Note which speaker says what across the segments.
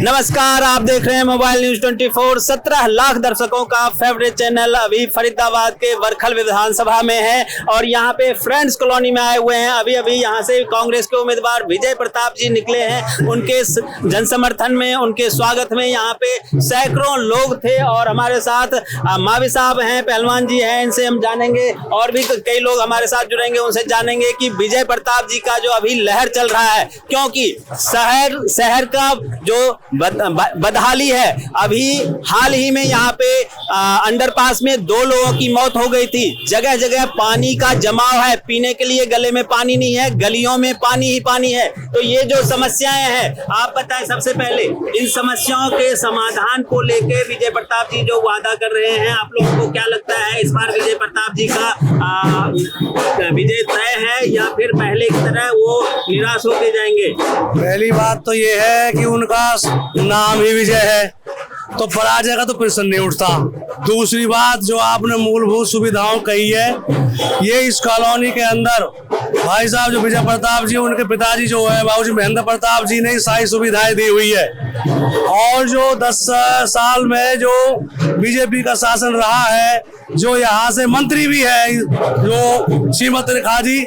Speaker 1: नमस्कार, आप देख रहे हैं मोबाइल न्यूज 24। 17 लाख दर्शकों का फेवरेट चैनल अभी फरीदाबाद के वरखल विधानसभा में है और यहाँ पे फ्रेंड्स कॉलोनी में आए हुए हैं। अभी अभी यहाँ से कांग्रेस के उम्मीदवार विजय प्रताप जी निकले हैं। उनके जन समर्थन में, उनके स्वागत में यहाँ पे सैकड़ों लोग थे और हमारे साथ मावी साहब हैं, पहलवान जी हैं, इनसे हम जानेंगे और भी कई लोग हमारे साथ जुड़ेंगे, उनसे जानेंगे कि विजय प्रताप जी का जो अभी लहर चल रहा है, क्योंकि शहर का जो बदहाली है, अभी हाल ही में यहाँ पे अंडरपास में 2 लोगों की मौत हो गई थी। जगह जगह पानी का जमाव है, पीने के लिए गले में पानी नहीं है, गलियों में पानी ही पानी है। तो ये जो समस्याएं हैं, आप बताएं सबसे पहले इन समस्याओं के समाधान को लेके विजय प्रताप जी जो वादा कर रहे हैं, आप लोगों को क्या लगता है इस बार विजय प्रताप जी का विजय तय है या फिर पहले की तरह वो निराश होते जाएंगे?
Speaker 2: पहली बात तो ये है कि उनका नाम ही विजय है, तो पराजय का तो प्रश्न नहीं उठता। दूसरी बात जो आपने मूलभूत सुविधाओं कही है, ये इस कॉलोनी के अंदर भाई साहब जो विजय प्रताप जी, उनके पिताजी जो है बाबूजी महेंद्र प्रताप जी ने सारी सुविधाएं दी हुई है। और जो 10 साल में जो बीजेपी का शासन रहा है, जो यहाँ से मंत्री भी है जो श्रीमती रेखा जी,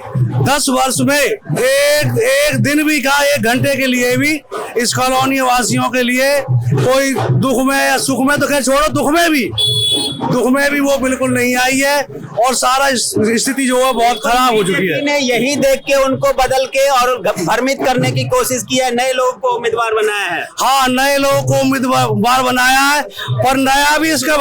Speaker 2: 10 वर्ष में एक दिन भी का 1 घंटे के लिए भी इस कॉलोनी वासियों के लिए कोई दुख में या सुख में, तो खैर छोड़ो, दुख में भी वो बिल्कुल नहीं आई है और सारा स्थिति जो है बहुत खराब हो चुकी है।
Speaker 1: ने यही देख के उनको बदल के और भ्रमित करने की कोशिश की है, नए लोगों को उम्मीदवार बनाया है।
Speaker 2: हाँ, नए लोगों को उम्मीदवार बनाया है, पर नया भी इसका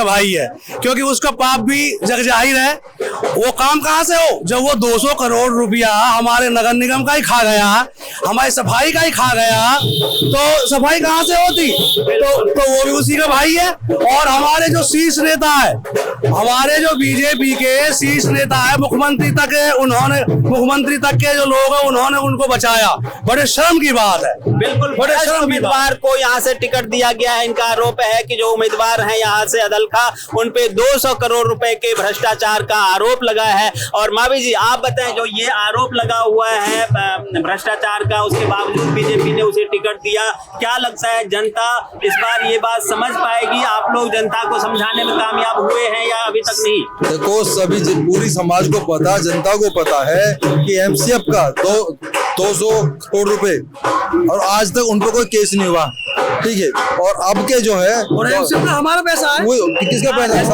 Speaker 2: भाई है, क्योंकि उसका पाप भी जग जाहिर है। वो काम कहाँ से हो जब वो 200 करोड़ रुपया हमारे नगर निगम का ही खा गया, हमारी सफाई का ही खा गया, तो सफाई कहाँ से होती? तो वो भी उसी का भाई है। और हमारे जो शीर्ष नेता है, हमारे जो बीजेपी के शीर्ष नेता है, मुख्यमंत्री तक के जो लोग हैं, उन्होंने उनको बचाया। बड़े शर्म की बात है,
Speaker 1: बिल्कुल। बड़े शर्म उम्मीदवार को यहाँ से टिकट दिया गया है। इनका आरोप है कि जो उम्मीदवार हैं यहाँ से अदलखा, उन पे 200 करोड़ रुपए के भ्रष्टाचार का आरोप लगा है। और मावी जी, आप बताएं, जो ये आरोप लगा हुआ है भ्रष्टाचार का, उसके बावजूद बीजेपी ने उसे टिकट दिया, क्या लगता है जनता इस बार ये बात समझ पाएगी? आप लोग जनता को समझाने में कामयाब हुए हैं या अभी तक नहीं?
Speaker 3: देखो, सभी पूरी समाज को पता, जनता को पता है कि एमसीएफ का 200 करोड़ रुपए और आज तक उन पर कोई केस नहीं हुआ, ठीक है। और अब के जो है,
Speaker 2: और एमसीएफ का हमारा पैसा है,
Speaker 3: वो किसका पैसा है?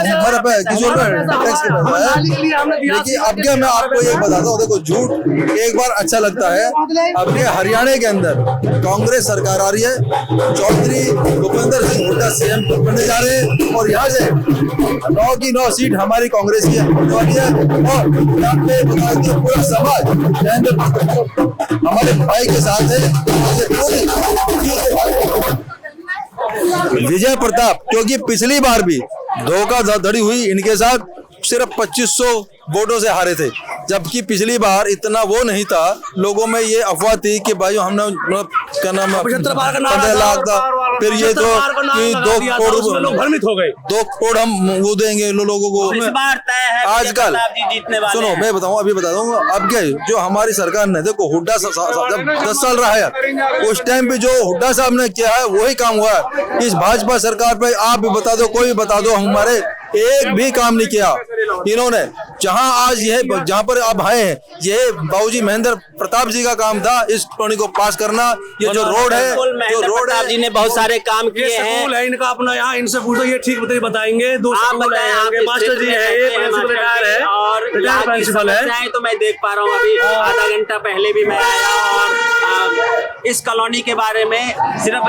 Speaker 3: हमारा पैसा, किसी और टैक्स का पैसा है। देखिए, अब क्या मैं आपको ये बताता हूँ, देखो, झूठ एक बार अच्छा लगता है। अब ये हरियाणा के अंदर कांग्रेस सरकार आ रही है, चौधरी भूपेंद्र सिंह हुड्डा सीएम बनने जा रहे हैं और यहाँ से 9 की 9 सीट हमारी कांग्रेस की होने वाली है। और पूरा समाज हमारे भाई के साथ है। विजय प्रताप, क्योंकि पिछली बार भी धोखाधड़ी हुई इनके साथ, सिर्फ 2500 वोटों से हारे थे, जबकि पिछली बार इतना वो नहीं था। लोगों में ये अफवाह थी कि भाई हमने क्या नाम 15 लाख था, फिर ये तो 2 करोड़
Speaker 2: लोग भ्रमित हो गए,
Speaker 3: 2 करोड़ हम वो देंगे लोगों को।
Speaker 1: इस बार तय है
Speaker 3: आजकल सुनो, मैं बताऊं, अभी बता दूंगा। अब क्या जो हमारी सरकार ने, देखो, हुड्डा जब 10 साल रहा है, उस टाइम पे जो हुड्डा साहब ने किया है वही काम हुआ है। इस भाजपा सरकार पे आप भी बता दो, कोई भी बता दो, हमारे एक भी काम नहीं किया इन्होंने। जहां आज जहां पर आप आए हैं, ये बाबूजी महेंद्र प्रताप जी का काम था इस कॉलोनी को पास करना। ये जो रोड है, जो रोड है,
Speaker 1: जी ने बहुत सारे काम किए हैं।
Speaker 2: इनका अपना यहाँ इनसे पूछो, ये ठीक बताएंगे। मास्टर जी है, ये प्रिंसिपल है और प्रिंसिपल है।
Speaker 1: तो मैं देख पा रहा हूँ, अभी आधा घंटा पहले भी मैं आया और इस कॉलोनी के बारे में सिर्फ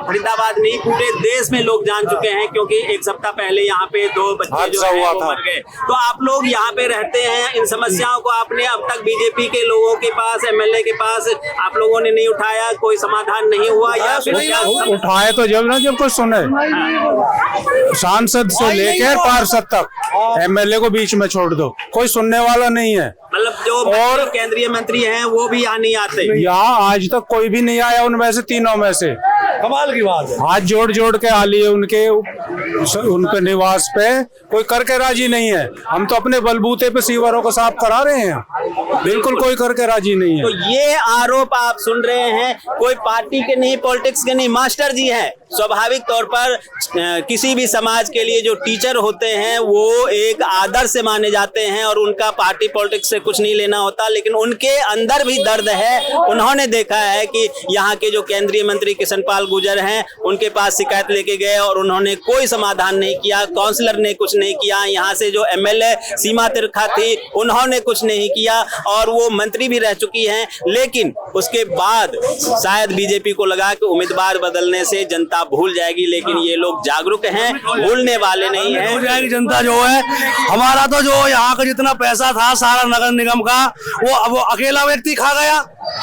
Speaker 1: फरीदाबाद नहीं, पूरे देश में लोग जान चुके हैं, क्योंकि 1 सप्ताह पहले यहाँ पे 2 बच्चे जो है वो मर गए। तो आप लोग यहाँ पे रहते हैं, इन समस्याओं को आपने अब तक बीजेपी के लोगों के पास, एमएलए के पास आप लोगों ने नहीं उठाया, कोई समाधान नहीं हुआ या फिर क्या?
Speaker 4: उठाए तो जब ना, जब कोई सुने, सांसद से लेकर पार्षद तक, एमएलए को बीच में छोड़ दो, कोई सुनने वाला नहीं है।
Speaker 1: मतलब जो और केंद्रीय मंत्री हैं वो भी यहाँ नहीं आते।
Speaker 4: यहाँ आज तक कोई भी नहीं आया उनमें से, तीनों में से।
Speaker 2: कमाल की बात है।
Speaker 4: हाथ जोड़ जोड़ के आ लिए उनके निवास पे, कोई करके राजी नहीं है। हम तो अपने बलबूते पे सीवरों को साफ करा रहे हैं, बिल्कुल कोई करके राजी नहीं है।
Speaker 1: तो ये आरोप आप सुन रहे हैं, कोई पार्टी के नहीं, पॉलिटिक्स के नहीं, मास्टर जी हैं। स्वाभाविक तौर पर किसी भी समाज के लिए जो टीचर होते हैं वो एक आदर्श से माने जाते हैं और उनका पार्टी पॉलिटिक्स से कुछ नहीं लेना होता, लेकिन उनके अंदर भी दर्द है। उन्होंने देखा है कि यहाँ के जो केंद्रीय मंत्री किशन पाल गुर्जर हैं, उनके पास शिकायत लेके गए और उन्होंने कोई समाधान नहीं किया, काउंसलर ने कुछ नहीं किया, यहाँ से जो एमएलए सीमा तिरखा थी उन्होंने कुछ नहीं किया और वो मंत्री भी रह चुकी हैं। लेकिन उसके बाद शायद बीजेपी को लगा कि उम्मीदवार बदलने से जनता भूल जाएगी, लेकिन ये लोग जागरूक हैं, भूलने वाले नहीं हैं।
Speaker 2: हो जाएगी जनता जो है। हमारा तो जो यहाँ का जितना पैसा था सारा नगर निगम का वो अकेला व्यक्ति खा गया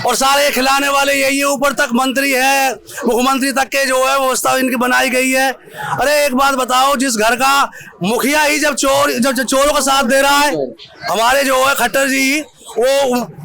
Speaker 2: और सारे खिलाने वाले यही है। ऊपर तक मंत्री है, मुख्यमंत्री तक के जो है व्यवस्था इनकी बनाई गई है। अरे एक बात बताओ, जिस घर का मुखिया ही जब चोरों का साथ दे रहा है, हमारे जो है खट्टर जी वो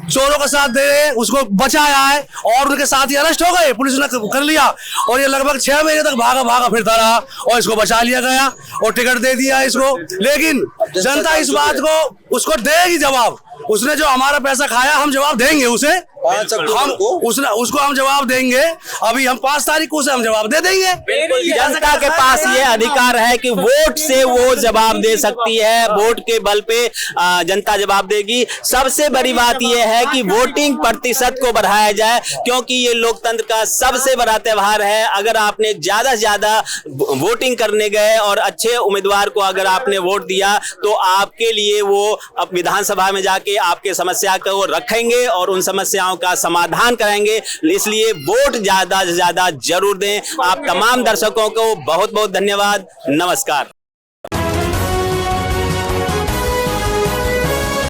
Speaker 2: चोरों का साथ दे रहे, उसको बचाया है और उनके साथी अरेस्ट हो गए, पुलिस ने कर लिया और ये लगभग 6 महीने तक भागा फिरता रहा और इसको बचा लिया गया और टिकट दे दिया इसको। लेकिन जनता इस बात को उसको देगी जवाब। उसने जो हमारा पैसा खाया हम जवाब देंगे उसे, उसको हम जवाब देंगे। अभी हम 5 तारीख को उसे हम जवाब दे देंगे।
Speaker 1: जनता के पास ये अधिकार है कि वोट से वो जवाब दे सकती है, वोट के बल पे जनता जवाब देगी। सबसे बड़ी बात यह है कि वोटिंग प्रतिशत को बढ़ाया जाए, क्योंकि ये लोकतंत्र का सबसे बड़ा त्योहार है। अगर आपने ज्यादा से ज्यादा वोटिंग करने गए और अच्छे उम्मीदवार को अगर आपने वोट दिया तो आपके लिए वो अब विधानसभा में जाके आपके समस्या को रखेंगे और उन समस्याओं का समाधान करेंगे। इसलिए वोट ज्यादा से ज्यादा जरूर दें। आप तमाम दर्शकों को बहुत बहुत धन्यवाद। नमस्कार।